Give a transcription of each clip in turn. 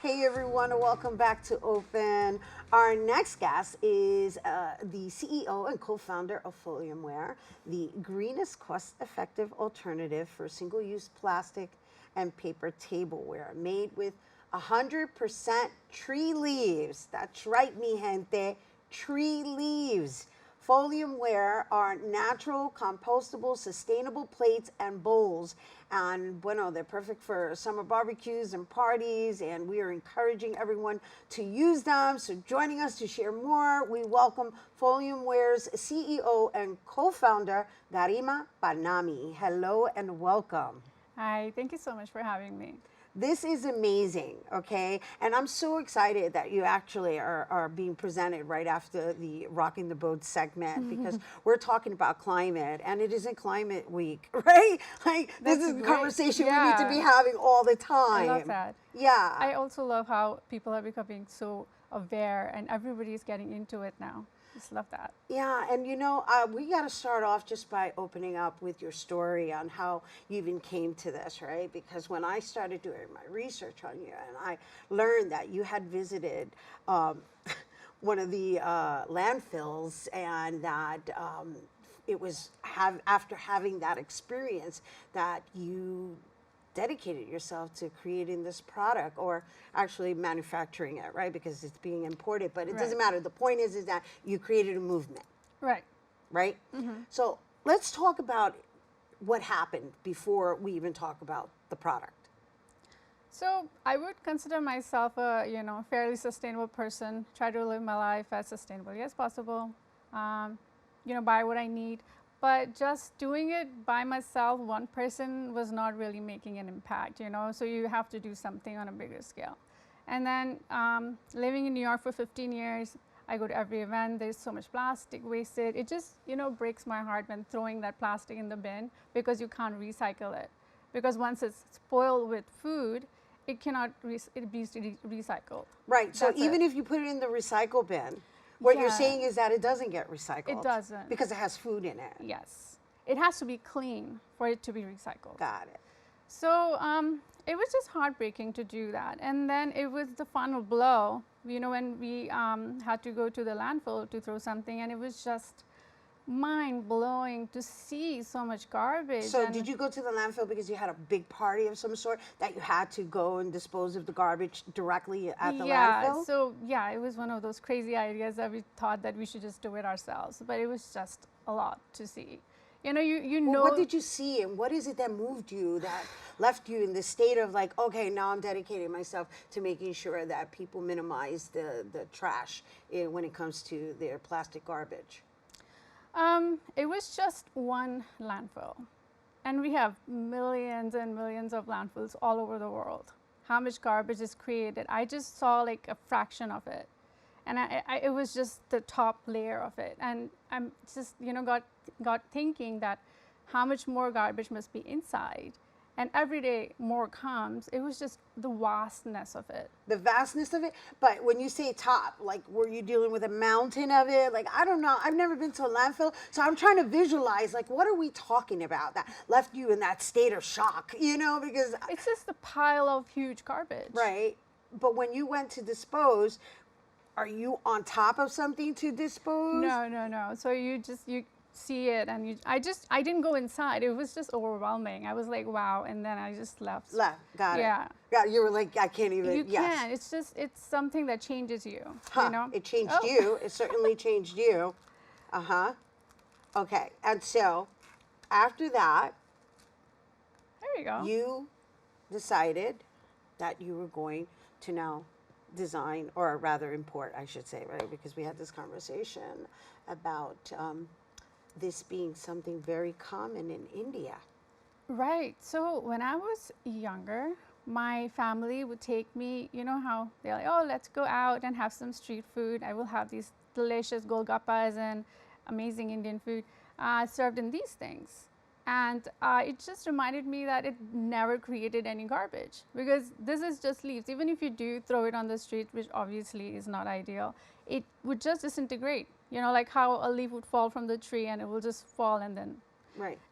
Hey everyone, and welcome back to Open. Our next guest is the CEO and co-founder of Foliumware, the greenest cost-effective alternative for single-use plastic and paper tableware made with 100% tree leaves. That's right, mi gente, tree leaves. Foliumware are natural, compostable, sustainable plates and bowls. And bueno, they're perfect for summer barbecues and parties, and we are encouraging everyone to use them. So joining us to share more, we welcome Foliumware's CEO and co-founder, Garima Parnami. Hello and welcome. Hi, thank you so much for having me. This is amazing, okay? And I'm so excited that you actually are being presented right after the Rocking the Boat segment because we're talking about climate and it isn't climate week, right? Like That's this is a great. conversation we need to be having all the time. I love that. Yeah. I also love how people are becoming so aware and everybody's getting into it now. Just love that. Yeah, and you know, we got to start off just by opening up with your story on how you even came to this, right? Because when I started doing my research on you, and I learned that you had visited one of the landfills, and that it was after having that experience that you dedicated yourself to creating this product, or actually manufacturing it, right? Because it's being imported, but it doesn't matter. The point is that you created a movement. Right. Right? So let's talk about what happened before we even talk about the product. So I would consider myself a fairly sustainable person. Try to live my life as sustainably as possible. Buy what I need. But just doing it by myself, one person, was not really making an impact, so you have to do something on a bigger scale. And then living in New York for 15 years, I go to every event, there's so much plastic wasted. It just, breaks my heart when throwing that plastic in the bin because you can't recycle it. Because once it's spoiled with food, it cannot be recycled. Right, so even if you put it in the recycle bin, what you're saying is that it doesn't get recycled. It doesn't. Because it has food in it. Yes. It has to be clean for it to be recycled. Got it. So it was just heartbreaking to do that. And then it was the final blow, when we had to go to the landfill to throw something, and it was just mind-blowing to see so much garbage. So did you go to the landfill because you had a big party of some sort that you had to go and dispose of the garbage directly at the landfill? So it was one of those crazy ideas that we thought that we should just do it ourselves, but it was just a lot to see. Well, what did you see, and what is it that moved you, that left you in the state of like, okay, now I'm dedicating myself to making sure that people minimize the trash when it comes to their plastic garbage? It was just one landfill, and we have millions and millions of landfills all over the world. How much garbage is created? I just saw like a fraction of it, and it was just the top layer of it. And I'm just got thinking that how much more garbage must be inside. And every day more comes. It was just the vastness of it. The vastness of it? But when you say top, like, were you dealing with a mountain of it? Like, I don't know. I've never been to a landfill, so I'm trying to visualize, like, what are we talking about that left you in that state of shock, because... It's just a pile of huge garbage. Right. But when you went to dispose, are you on top of something to dispose? No. So you see it, and I didn't go inside. It was just overwhelming. I was like, wow, and then I just left. Got it. Yeah, you were like, I can't even. You can. It's something that changes you. It changed you. It certainly changed you. Okay, and so after that, there you go. You decided that you were going to now design, or rather import, I should say, right? Because we had this conversation about this being something very common in India. Right. So when I was younger, my family would take me, how they're like, oh, let's go out and have some street food. I will have these delicious golgappas and amazing Indian food served in these things. And it just reminded me that it never created any garbage, because this is just leaves. Even if you do throw it on the street, which obviously is not ideal, it would just disintegrate. Like how a leaf would fall from the tree and it will just fall and then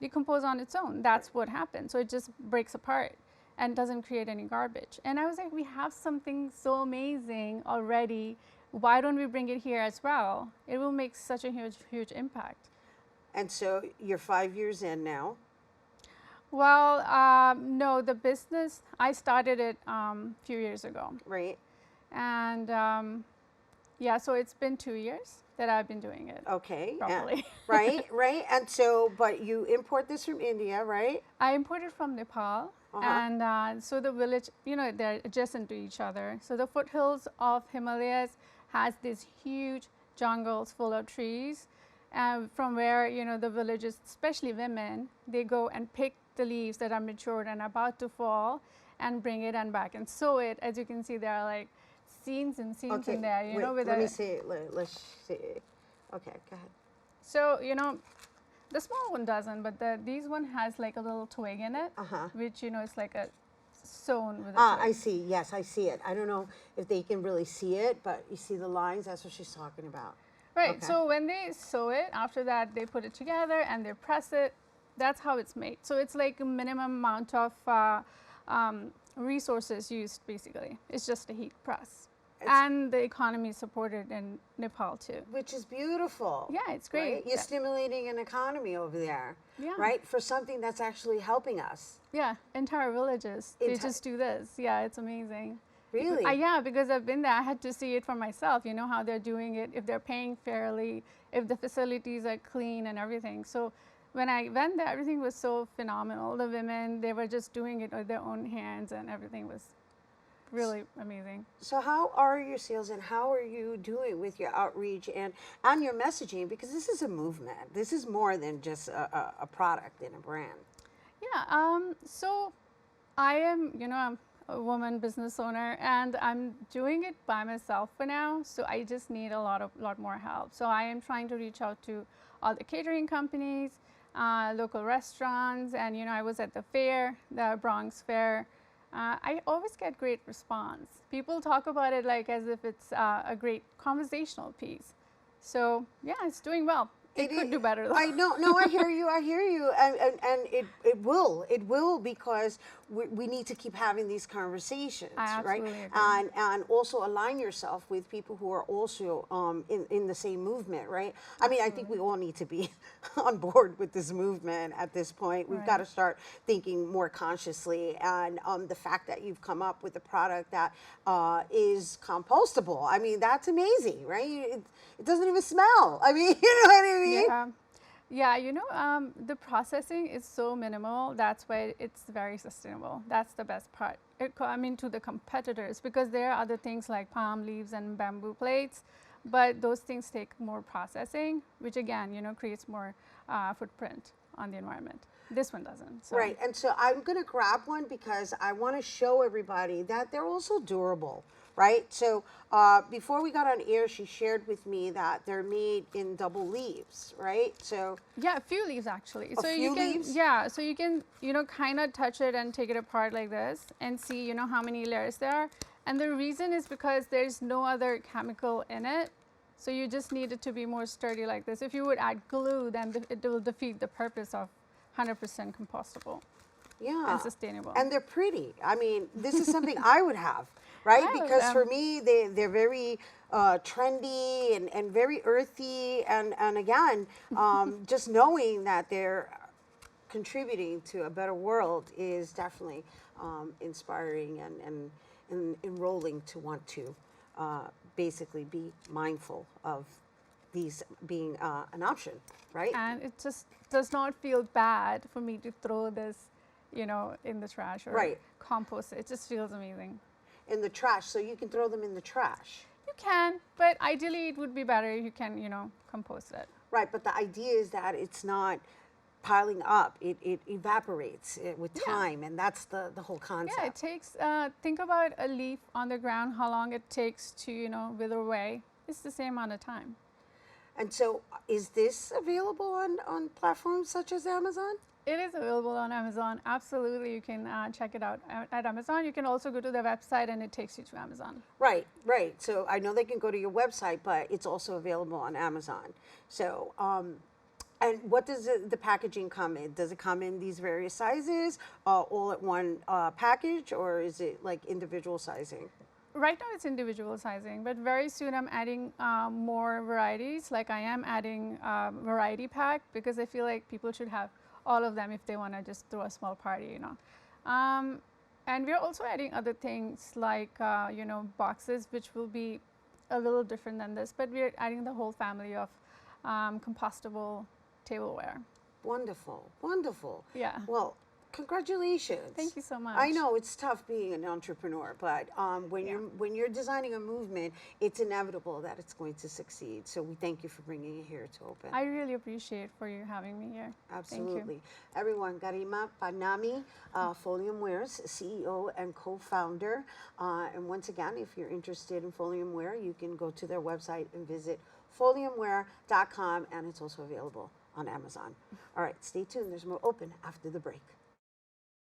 decompose on its own. That's what happens. So it just breaks apart. and doesn't create any garbage. And I was like, we have something so amazing already. Why don't we bring it here as well? It will make such a huge, huge impact. And so you're 5 years in now. Well, no, the business, I started it a few years ago. Right. And yeah, so it's been 2 years that I've been doing it. Okay. Properly. Right, right. And so, but you import this from India, right? I imported from Nepal. And so the village, you know, they're adjacent to each other. So the foothills of Himalayas has these huge jungles full of trees, from where, you know, the villagers, especially women, they go and pick the leaves that are matured and about to fall and bring it and back and sew it. As you can see, there are like scenes and scenes in there, you know, with let me see. Let's see. Okay, go ahead. So, you know, the small one doesn't, but these one has like a little twig in it, which, you know, is like a sewn with a twig. I see. Yes, I see it. I don't know if they can really see it, but you see the lines. That's what she's talking about. Right. Okay. So when they sew it, after that they put it together and they press it. That's how it's made. So it's like a minimum amount of resources used, basically. It's just a heat press. And the economy is supported in Nepal too. Which is beautiful. Yeah, it's great. Right? You're stimulating an economy over there. Yeah. Right? For something that's actually helping us. Yeah, entire villages. They just do this. Yeah, it's amazing. Really? Yeah, because I've been there. I had to see it for myself, you know, how they're doing it, if they're paying fairly, if the facilities are clean and everything. So when I went there, everything was so phenomenal. The women, they were just doing it with their own hands, and everything was really amazing. So how are your sales and how are you doing with your outreach and your messaging? Because this is a movement. This is more than just a product and a brand. Yeah, so I am, you know, I'm a woman business owner, and I'm doing it by myself for now. So I just need a lot more help. So I am trying to reach out to all the catering companies, local restaurants, and, you know, I was at the fair, the Bronx Fair. I always get great response. People talk about it like as if it's a great conversational piece. So yeah, it's doing well. It could do better though. I know, no, I hear you, and it will because we need to keep having these conversations, I right? absolutely agree. And also align yourself with people who are also in the same movement, right? I mean, I think we all need to be on board with this movement at this point. We've got to start thinking more consciously, and the fact that you've come up with a product that is compostable, I mean, that's amazing, right? It doesn't even smell. I mean, you know what I mean? Yeah. Yeah, you know, the processing is so minimal. That's why it's very sustainable. That's the best part. I mean, to the competitors, because there are other things like palm leaves and bamboo plates, but those things take more processing, which again, you know, creates more footprint on the environment. This one doesn't. So. Right, and so I'm going to grab one because I want to show everybody that they're also durable, right? So before we got on air, she shared with me that they're made in double leaves, right? So yeah, a few leaves actually. A few leaves? Yeah, so you can, you know, kind of touch it and take it apart like this and see, you know, how many layers there are. And the reason is because there's no other chemical in it. So you just need it to be more sturdy like this. If you would add glue, then it will defeat the purpose of 100% compostable. yeah, And sustainable. and they're pretty. I mean, this is something I would have, right? Because for me, they're very trendy and very earthy, and again, just knowing that they're contributing to a better world is definitely inspiring and enrolling to want to basically be mindful of these being an option, right? And it just does not feel bad for me to throw this, you know, in the trash or compost it. It just feels amazing. In the trash, so you can throw them in the trash. You can, but ideally it would be better if you can, you know, compost it. Right, but the idea is that it's not piling up. It evaporates with time, and that's the whole concept. Yeah, it takes, think about a leaf on the ground, how long it takes to, you know, wither away. It's the same amount of time. And so is this available on platforms such as Amazon? It is available on Amazon. Absolutely, you can check it out at Amazon. You can also go to the website and it takes you to Amazon. Right, right. So I know they can go to your website, but it's also available on Amazon. So And what does the packaging come in? Does it come in these various sizes, all at one package, or is it like individual sizing? Right now it's individual sizing, but very soon I'm adding more varieties. Like I am adding variety pack because I feel like people should have all of them if they want to just throw a small party, you know. And we're also adding other things like, you know, boxes, which will be a little different than this, but we're adding the whole family of compostable tableware. Wonderful, wonderful. Yeah. Well, congratulations. Thank you so much. I know it's tough being an entrepreneur, but when you're designing a movement, it's inevitable that it's going to succeed. So we thank you for bringing it here to open. I really appreciate for you having me here. Absolutely. Thank you. Everyone, Garima Parnami, Foliumware's CEO and co-founder. And once again, if you're interested in Foliumware, you can go to their website and visit foliumware.com, and it's also available on Amazon. All right, stay tuned. There's more open after the break.